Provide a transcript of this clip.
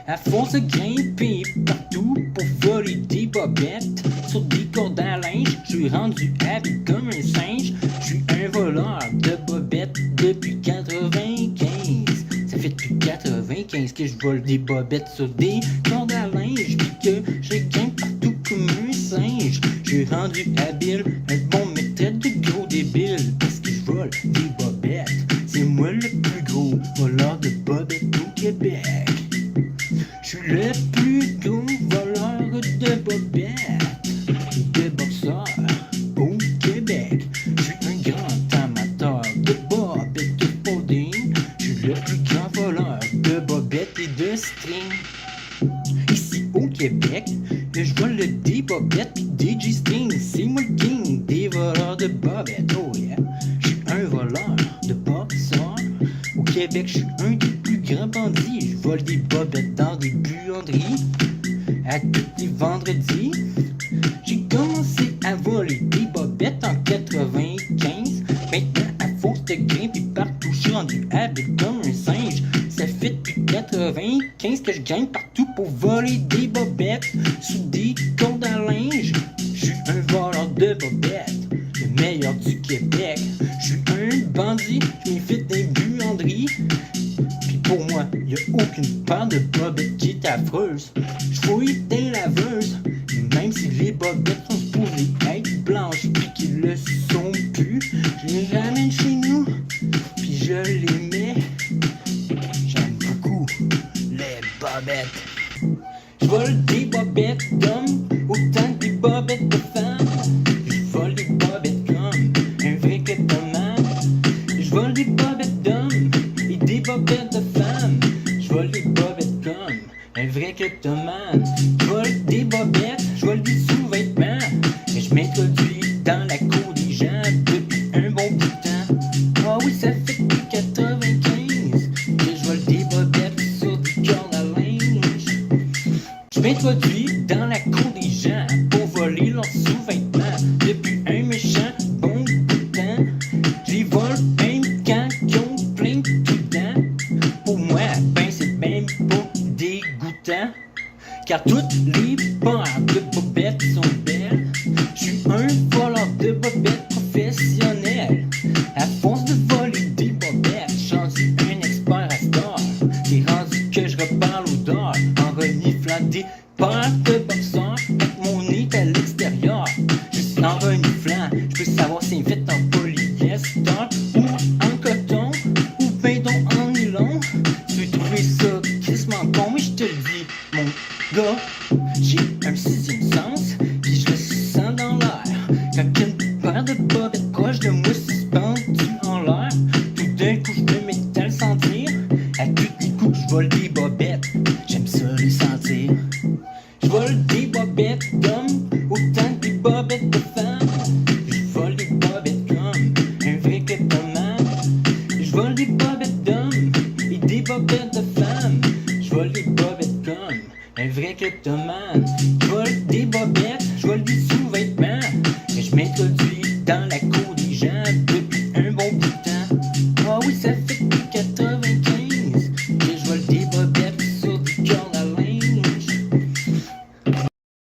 À force de grimper partout pour voler des bobettes sur des cordes à linge, je suis rendu habile comme un singe. Je suis un voleur de bobettes depuis 95. Ça fait depuis 95 que je vole des bobettes sur des cordes à linge, puis que je grimpe partout comme un singe. Je suis rendu habile, un bon méthode de gros débile, parce que je vole des bobettes. C'est moi le plus gros voleur de bobettes au Québec. Je suis le plus gros voleur de bobettes et de boxeurs au Québec. Je suis un grand amateur de bobettes de folding. Je suis le plus grand voleur de bobettes et de string. Ici au Québec, je vole des bobettes pis des G-strings. C'est moi le king des voleurs de bobettes, oh yeah. Je suis un voleur de boxeurs. Au Québec, je suis un des plus grands bandits. Je vole des bobettes dans des buanderies à tous les vendredis. J'ai commencé à voler des bobettes en 95. Maintenant, à force de grimper partout, je suis rendu habile comme un singe. Ça fait depuis 95 que je grimpe partout pour voler des bobettes sous des cordes à linge. Je suis un voleur de bobettes, le meilleur du Québec. Je suis un bandit, je m'infiltre des buanderies. Puis pour moi, y'a aucune part de bobettes qui est affreuse. Je fouille des laveuses, même si les bobettes sont supposées être blanches puis qu'ils le sont plus. Je les ramène chez nous, puis je les mets. J'aime beaucoup les bobettes. Je vole des bobettes d'hommes autant que des bobettes de femmes. Je vole des bobettes comme un vrai kleptomane. Je vole des bobettes d'hommes et des bobettes de femmes. Je vole des bobettes comme un vrai kleptomane. Je vole des bobettes, je vole des sous-vêtements. Et je m'introduis dans la cour des gens depuis un bon bout de temps. Ah oui, ça fait depuis 95 que je vole des bobettes sur des cordes à linge. Je m'introduis dans la cour des gens pour voler leurs sous-vêtements depuis un méchant bon bout de temps. Je les vole même quand ils ont plein de tout dedans. Pour moi, ben c'est même pas dégoûtant, car toutes les paires de bobettes sont belles. Je suis un voleur de bobettes professionnel. À force de voler des bobettes, j'suis rendu un expert à star. C'est rendu que je repars l'odeur en reniflant des paires de boxeurs avec mon nez à l'extérieur. Juste en reniflant, je peux savoir si c'est fait en polyester ou en coton ou ben donc en nylon. Tu peux trouver ça crissement con, mais je te le dis, mon gars, j'ai un sixième sens, puis je le sens dans l'air. Quand une paire de bobettes proche de moi suspendue en l'air, tout d'un coup je me mets à le sentir. À tous les coups je vole des bobettes, j'aime ça les sentir. Je vole des bobettes d'hommes autant que des bobettes de femmes. Je vole des bobettes comme un vrai kleptomane. Je vole des bobettes d'hommes et des bobettes de femmes. Je vole des bobettes comme un vrai kleptomane. Je vole des bobettes, je vole des sous-vêtements. Et je m'introduis dans la